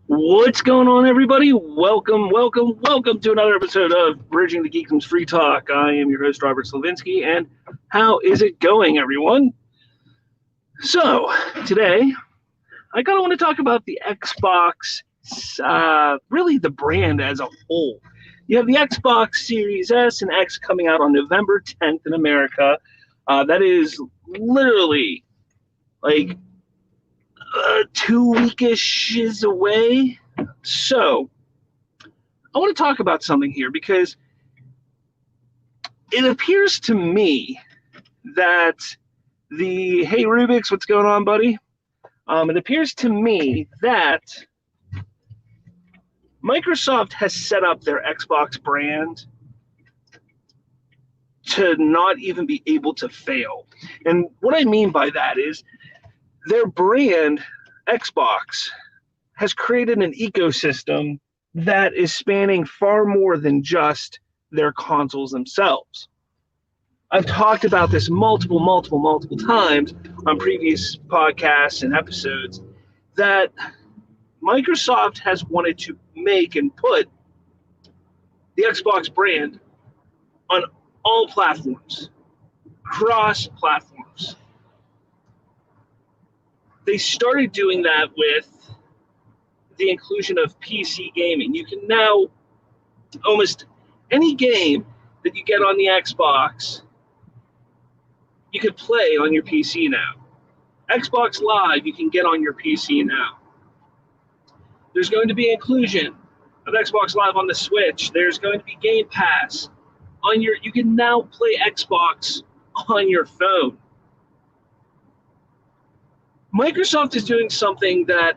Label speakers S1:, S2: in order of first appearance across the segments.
S1: What's going on, everybody? Welcome to another episode of Bridging the Geekdom's Free Talk. I am your host, Robert Slavinsky, and how is it going, everyone? So, today, I kind of want to talk about the Xbox, really the brand as a whole. You have the Xbox Series S and X coming out on November 10th in America. That is literally like 2 weekish away. So, I want to talk about something here because it appears to me that hey Rubik's, what's going on, buddy? It appears to me that Microsoft has set up their Xbox brand to not even be able to fail. And what I mean by that is their brand, Xbox, has created an ecosystem that is spanning far more than just their consoles themselves. I've talked about this multiple times on previous podcasts and episodes that Microsoft has wanted to make and put the Xbox brand on all platforms, cross platforms. They started doing that with the inclusion of PC gaming. You can now, almost any game that you get on the Xbox, you could play on your PC now. Xbox Live, you can get on your PC now. There's going to be inclusion of Xbox Live on the Switch. There's going to be Game Pass on you can now play Xbox on your phone. Microsoft is doing something that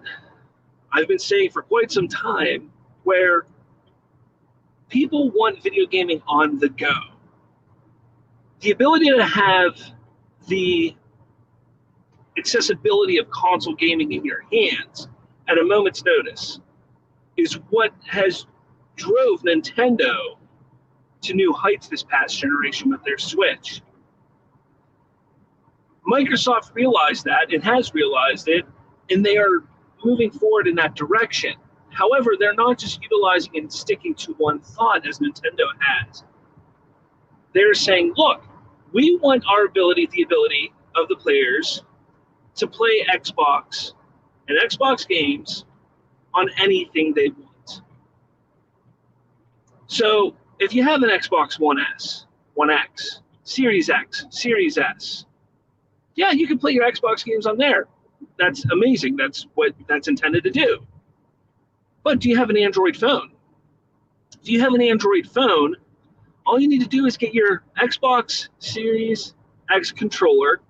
S1: I've been saying for quite some time, where people want video gaming on the go. The ability to have the accessibility of console gaming in your hands at a moment's notice is what has drove Nintendo to new heights this past generation with their Switch. Microsoft realized that and has realized it, and they are moving forward in that direction. However, they're not just utilizing and sticking to one thought as Nintendo has. They're saying, look, we want the ability of the players to play Xbox and Xbox games on anything they want. So if you have an Xbox One S, One X, Series X, Series S, yeah, you can play your Xbox games on there. That's amazing. That's what that's intended to do. But do you have an Android phone? If you have an Android phone, all you need to do is get your Xbox Series X controller,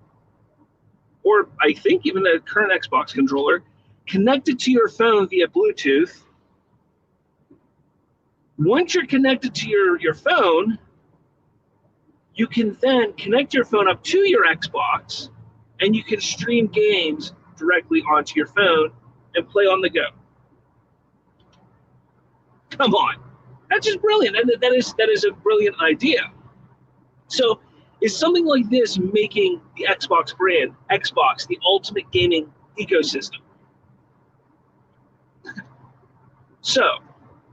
S1: or I think even the current Xbox controller, connected to your phone via Bluetooth. Once you're connected to your phone, you can then connect your phone up to your Xbox, and you can stream games directly onto your phone and play on the go. Come on. That's just brilliant. That is a brilliant idea. So is something like this making the Xbox brand, Xbox, the ultimate gaming ecosystem? So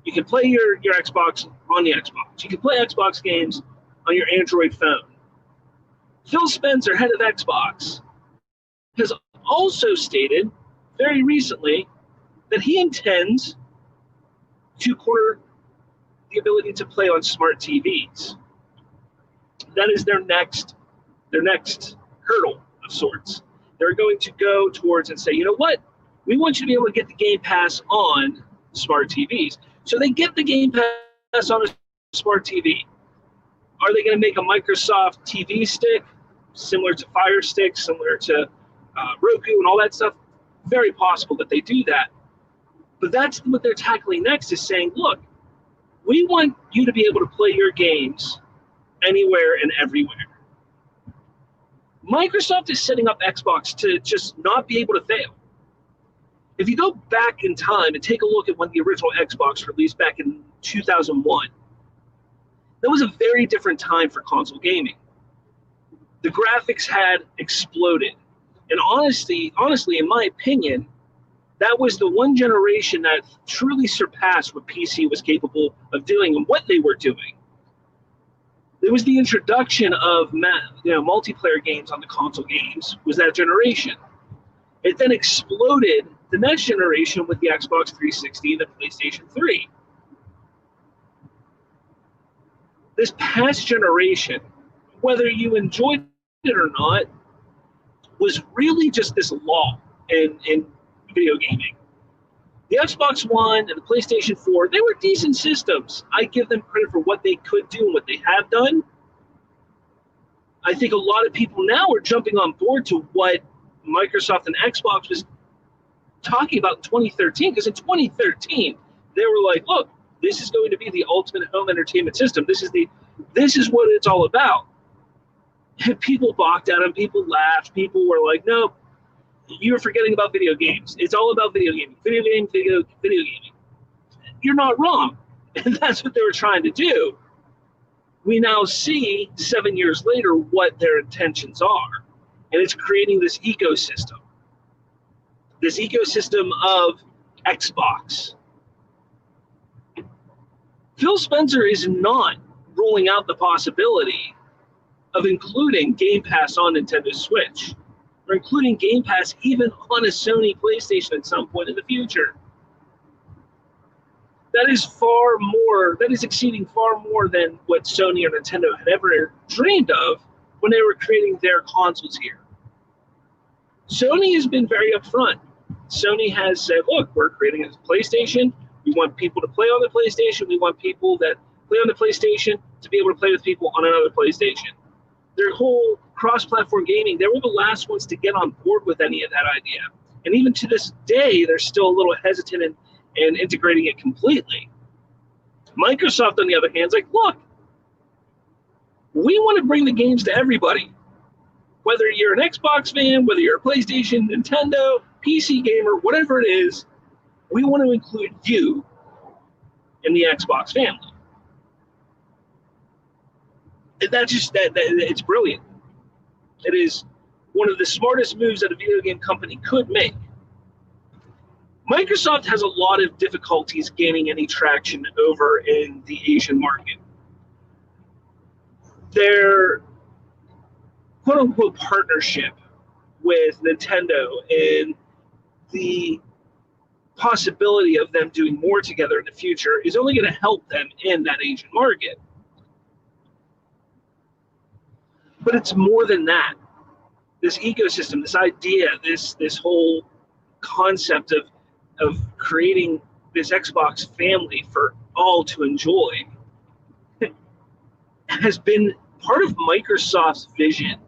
S1: you can play your Xbox on the Xbox. You can play Xbox games on your Android phone. Phil Spencer, head of Xbox, has also stated very recently that he intends to corner the ability to play on smart TVs. That is their next hurdle of sorts. They're going to go towards and say, you know what? We want you to be able to get the Game Pass on smart TVs. So they get the Game Pass on a smart TV. Are they going to make a Microsoft TV stick similar to Fire Stick, similar to Roku and all that stuff? Very possible that they do that. But that's what they're tackling next, is saying, look, we want you to be able to play your games anywhere and everywhere. Microsoft is setting up Xbox to just not be able to fail. If you go back in time and take a look at when the original Xbox released back in 2001, that was a very different time for console gaming. The graphics had exploded. And honestly, in my opinion, That was the one generation that truly surpassed what PC was capable of doing and what they were doing. It was the introduction of multiplayer games on the console games was that generation. It then exploded the next generation with the Xbox 360 and the PlayStation 3. This past generation, whether you enjoyed it or not, was really just this law in video gaming. The Xbox One and the PlayStation 4, they were decent systems. I give them credit for what they could do and what they have done. I think a lot of people now are jumping on board to what Microsoft and Xbox was talking about in 2013, because in 2013, they were like, look, this is going to be the ultimate home entertainment system. This is what it's all about. And people balked at them, people laughed, people were like, no, you're forgetting about video games. It's all about video gaming. Video gaming. You're not wrong. And that's what they were trying to do. We now see 7 years later what their intentions are. And it's creating this ecosystem of Xbox. Phil Spencer is not ruling out the possibility of including Game Pass on Nintendo Switch, or including Game Pass even on a Sony PlayStation at some point in the future. That is exceeding far more than what Sony or Nintendo had ever dreamed of when they were creating their consoles here. Sony has been very upfront. Sony has said, look, we're creating a PlayStation. We want people to play on the PlayStation. We want people that play on the PlayStation to be able to play with people on another PlayStation. Their whole cross-platform gaming, they were the last ones to get on board with any of that idea. And even to this day, they're still a little hesitant in integrating it completely. Microsoft, on the other hand, is like, look, we want to bring the games to everybody. Whether you're an Xbox fan, whether you're a PlayStation, Nintendo, PC gamer, whatever it is, we want to include you in the Xbox family. And it's brilliant. It is one of the smartest moves that a video game company could make. Microsoft has a lot of difficulties gaining any traction over in the Asian market. Their quote-unquote partnership with Nintendo and the possibility of them doing more together in the future is only going to help them in that Asian market. But it's more than that. This ecosystem, this idea, this whole concept of creating this Xbox family for all to enjoy has been part of Microsoft's vision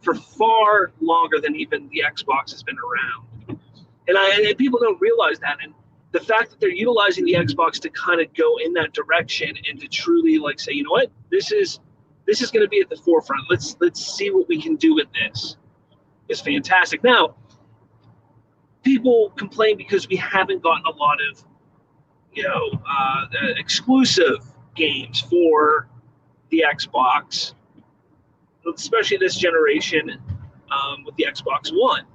S1: for far longer than even the Xbox has been around. And people don't realize that. And the fact that they're utilizing the Xbox to kind of go in that direction and to truly like say, you know what, this is going to be at the forefront. Let's see what we can do with this. It's fantastic. Now, people complain because we haven't gotten a lot of, exclusive games for the Xbox, especially this generation with the Xbox One.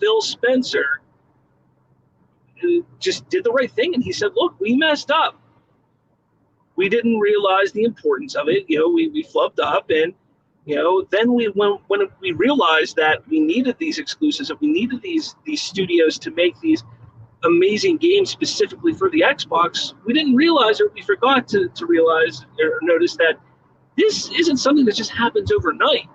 S1: Phil Spencer just did the right thing, and he said, look, we messed up. We didn't realize the importance of it. We flubbed up, and then when we realized that we needed these exclusives, that we needed these studios to make these amazing games specifically for the Xbox, we didn't realize, or we forgot to realize or notice that this isn't something that just happens overnight.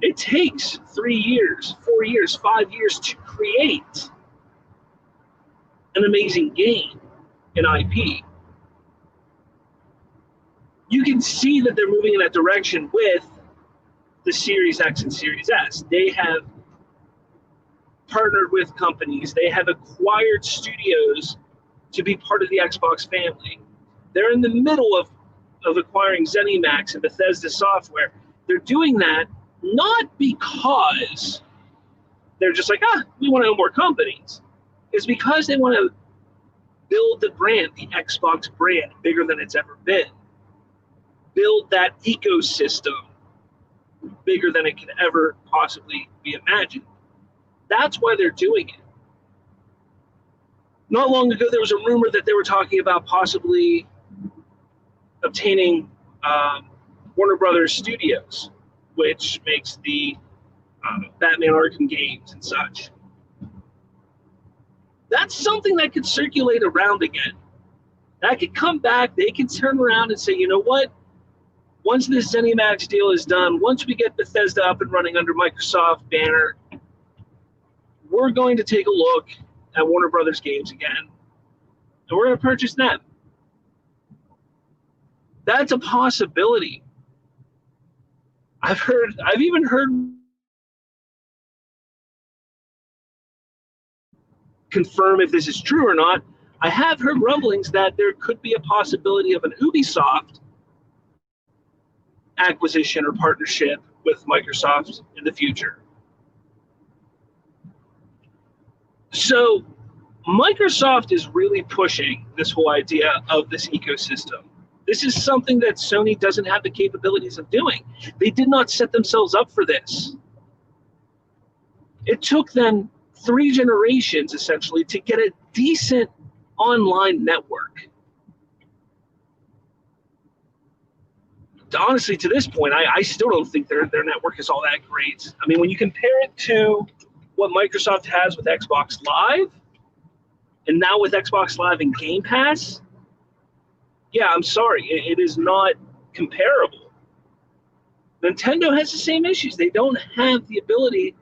S1: It takes 3 years, 4 years, 5 years to create an amazing game, an IP. You can see that they're moving in that direction with the Series X and Series S. They have partnered with companies. They have acquired studios to be part of the Xbox family. They're in the middle of acquiring ZeniMax and Bethesda Software. They're doing that not because they're just like, we want to own more companies. It's because they want to build the brand, the Xbox brand, bigger than it's ever been. Build that ecosystem bigger than it could ever possibly be imagined. That's why they're doing it. Not long ago, there was a rumor that they were talking about possibly obtaining Warner Brothers Studios, which makes the Batman Arkham games and such. That's something that could circulate around again. That could come back. They can turn around and say, you know what? Once this ZeniMax deal is done, once we get Bethesda up and running under Microsoft banner, we're going to take a look at Warner Brothers games again, and we're going to purchase them. That's a possibility. I've even heard confirm if this is true or not. I have heard rumblings that there could be a possibility of an Ubisoft acquisition or partnership with Microsoft in the future. So Microsoft is really pushing this whole idea of this ecosystem. This is something that Sony doesn't have the capabilities of doing. They did not set themselves up for this. It took them 3 generations, essentially, to get a decent online network. Honestly, to this point, I still don't think their network is all that great. I mean, when you compare it to what Microsoft has with Xbox Live, and now with Xbox Live and Game Pass, yeah, I'm sorry, it is not comparable. Nintendo has the same issues. They don't have the ability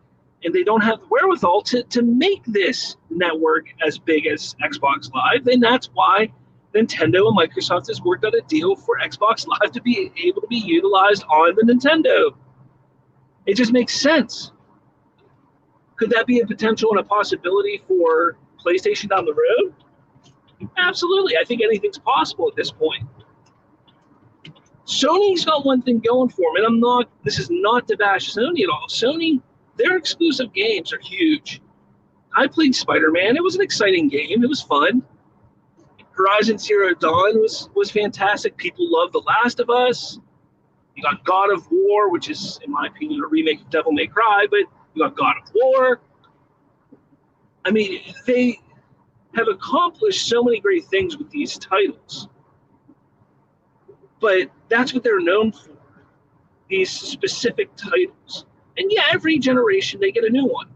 S1: and they don't have the wherewithal to make this network as big as Xbox Live, and that's why Nintendo and Microsoft has worked out a deal for Xbox Live to be able to be utilized on the Nintendo. It just makes sense. Could that be a potential and a possibility for PlayStation down the road? Absolutely. I think anything's possible at this point. Sony's got one thing going for them, and this is not to bash Sony at all. Sony, their exclusive games are huge. I played Spider-Man. It was an exciting game. It was fun. Horizon Zero Dawn was fantastic. People love The Last of Us. You got God of War, which is, in my opinion, a remake of Devil May Cry, but you got God of War. I mean, they have accomplished so many great things with these titles. But that's what they're known for, these specific titles. And yeah, every generation they get a new one.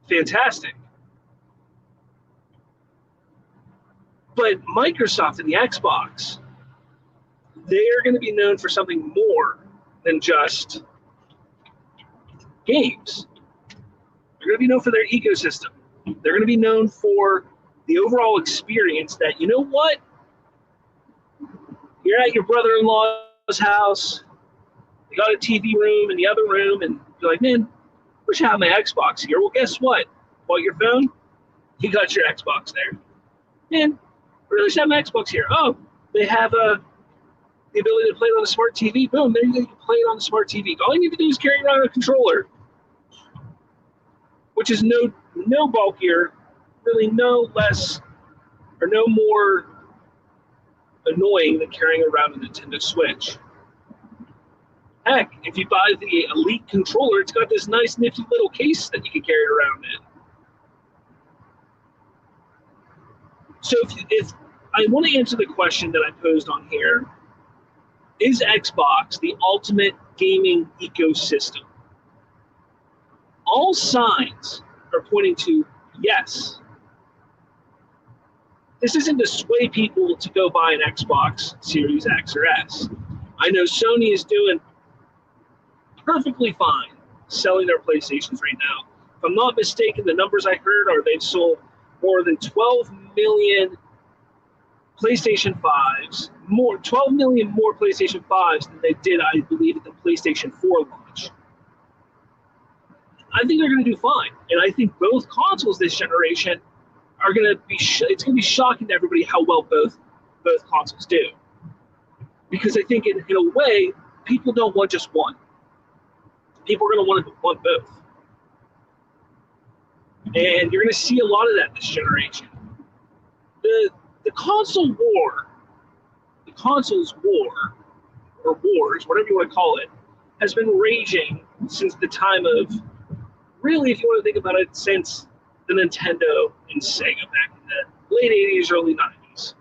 S1: Fantastic. But Microsoft and the Xbox, they are going to be known for something more than just games. They're going to be known for their ecosystem. They're going to be known for the overall experience that, you know what? You're at your brother-in-law's house, you got a TV room in the other room, and you're like, man, wish I had my Xbox here. Well, guess what? Bought your phone, you got your Xbox there. Man, I really should have my Xbox here. Oh, they have the ability to play it on a smart TV. Boom, there you go, you can play it on the smart TV. All you need to do is carry around a controller, which is no bulkier, really no less or no more annoying than carrying around a Nintendo Switch. Heck, if you buy the Elite controller, it's got this nice nifty little case that you can carry it around in. So if I want to answer the question that I posed on here, is Xbox the ultimate gaming ecosystem? All signs are pointing to yes. This isn't to sway people to go buy an Xbox Series X or S. I know Sony is doing perfectly fine selling their PlayStations right now. If I'm not mistaken, the numbers I heard are they've sold more than 12 million PlayStation 5s, 12 million more PlayStation 5s than they did, I believe, at the PlayStation 4 launch. I think they're going to do fine. And I think both consoles this generation are going to be, it's going to be shocking to everybody how well both consoles do. Because I think in a way, people don't want just one. People are going to want both. And you're going to see a lot of that this generation. The console war, the consoles war, or wars, whatever you want to call it, has been raging since the time of really, if you want to think about it, since the Nintendo and Sega back in the late 80s, early 90s.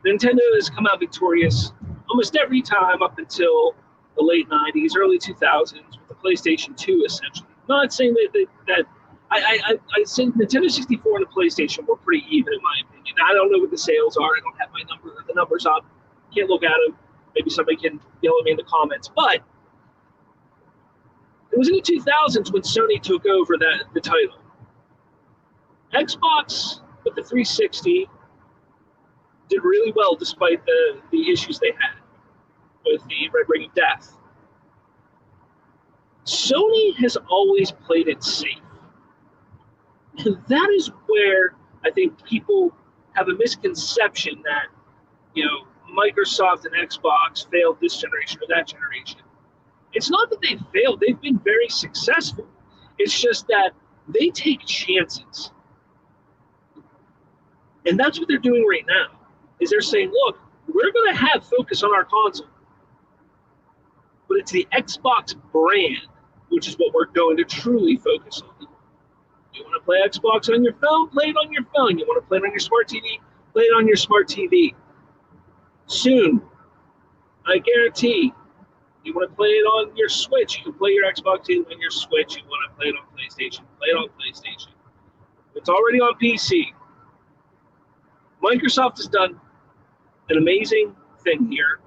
S1: Nintendo has come out victorious almost every time up until the late 90s, early 2000s with the PlayStation 2, essentially. Not saying that I think Nintendo 64 and the PlayStation were pretty even, in my opinion. I don't know what the sales are. I don't have the numbers up. Can't look at them. Maybe somebody can yell at me in the comments. But it was in the 2000s when Sony took over the title. Xbox with the 360 did really well despite the issues they had with the Red Ring of Death. Sony has always played it safe. And that is where I think people have a misconception that, Microsoft and Xbox failed this generation or that generation. It's not that they failed. They've been very successful. It's just that they take chances. And that's what they're doing right now, is they're saying, look, we're going to have focus on our console. But it's the Xbox brand, which is what we're going to truly focus on. You want to play Xbox on your phone? Play it on your phone. You want to play it on your smart TV? Play it on your smart TV. Soon, I guarantee, you want to play it on your Switch, you can play your Xbox game on your Switch. You want to play it on PlayStation, play it on PlayStation. It's already on PC. Microsoft has done an amazing thing here.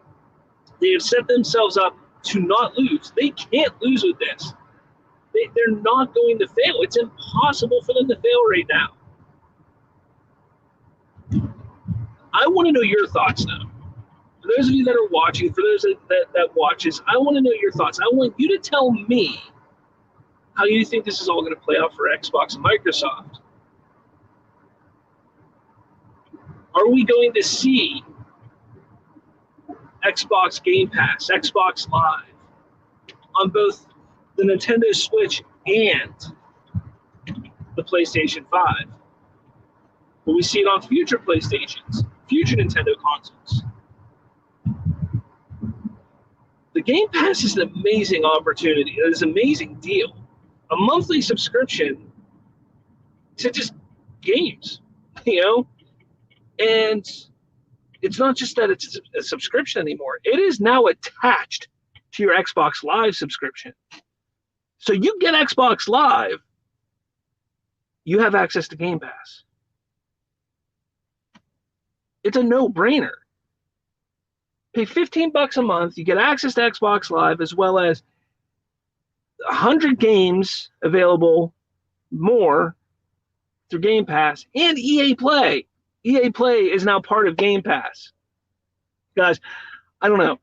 S1: They have set themselves up to not lose. They can't lose with this. They're not going to fail. It's impossible for them to fail right now. I want to know your thoughts, though. For those of you that are watching, for those that watches, I want to know your thoughts. I want you to tell me how you think this is all going to play out for Xbox and Microsoft. Are we going to see Xbox Game Pass, Xbox Live on both the Nintendo Switch and the PlayStation 5? Will we see it on future PlayStations, future Nintendo consoles? The Game Pass is an amazing opportunity. It is an amazing deal. A monthly subscription to just games, And it's not just that it's a subscription anymore. It is now attached to your Xbox Live subscription. So you get Xbox Live, you have access to Game Pass. It's a no-brainer. Pay $15 a month, you get access to Xbox Live as well as 100 games available more through Game Pass and EA Play. EA Play is now part of Game Pass. Guys, I don't know.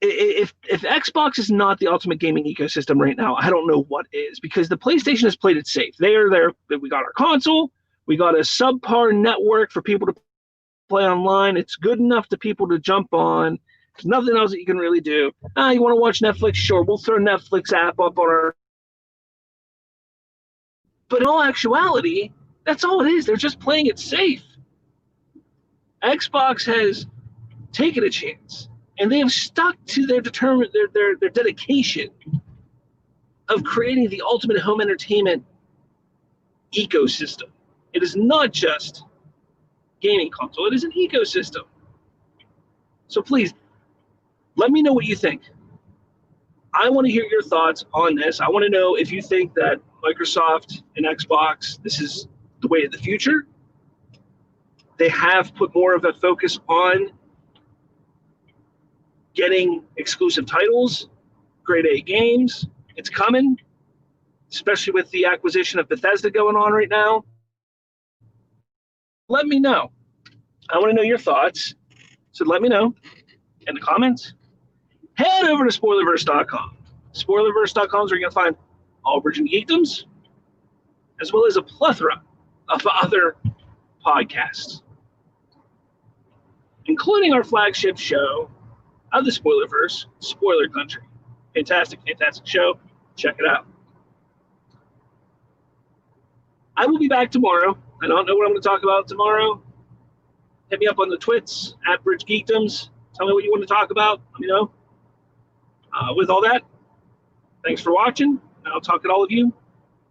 S1: If Xbox is not the ultimate gaming ecosystem right now, I don't know what is, because the PlayStation has played it safe. They are there. We got our console. We got a subpar network for people to play online. It's good enough to people to jump on. There's nothing else that you can really do. You want to watch Netflix? Sure, we'll throw Netflix app up on our... But in all actuality, that's all it is. They're just playing it safe. Xbox has taken a chance, and they have stuck to their dedication of creating the ultimate home entertainment ecosystem. It is not just gaming console. It is an ecosystem. So please, let me know what you think. I want to hear your thoughts on this. I want to know if you think that Microsoft and Xbox, this is the way of the future. They have put more of a focus on getting exclusive titles, grade A games. It's coming, especially with the acquisition of Bethesda going on right now. Let me know. I want to know your thoughts. So let me know in the comments. Head over to spoilerverse.com. Spoilerverse.com is where you're going to find all Virgin Geekdoms, as well as a plethora of other podcasts, including our flagship show of the Spoilerverse, Spoiler Country. Fantastic, fantastic show. Check it out. I will be back tomorrow. I don't know what I'm going to talk about tomorrow. Hit me up on the twits, @BridgeGeekdoms. Tell me what you want to talk about. Let me know. With all that, thanks for watching. I'll talk to all of you